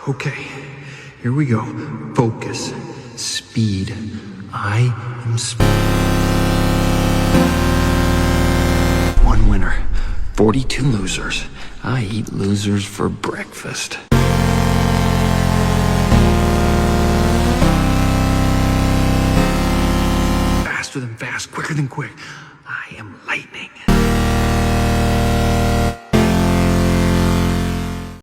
Okay, here we go. Focus. Speed. I am speed. One winner. 42 losers. I eat losers for breakfast. Faster than fast, quicker than quick. I am lightning.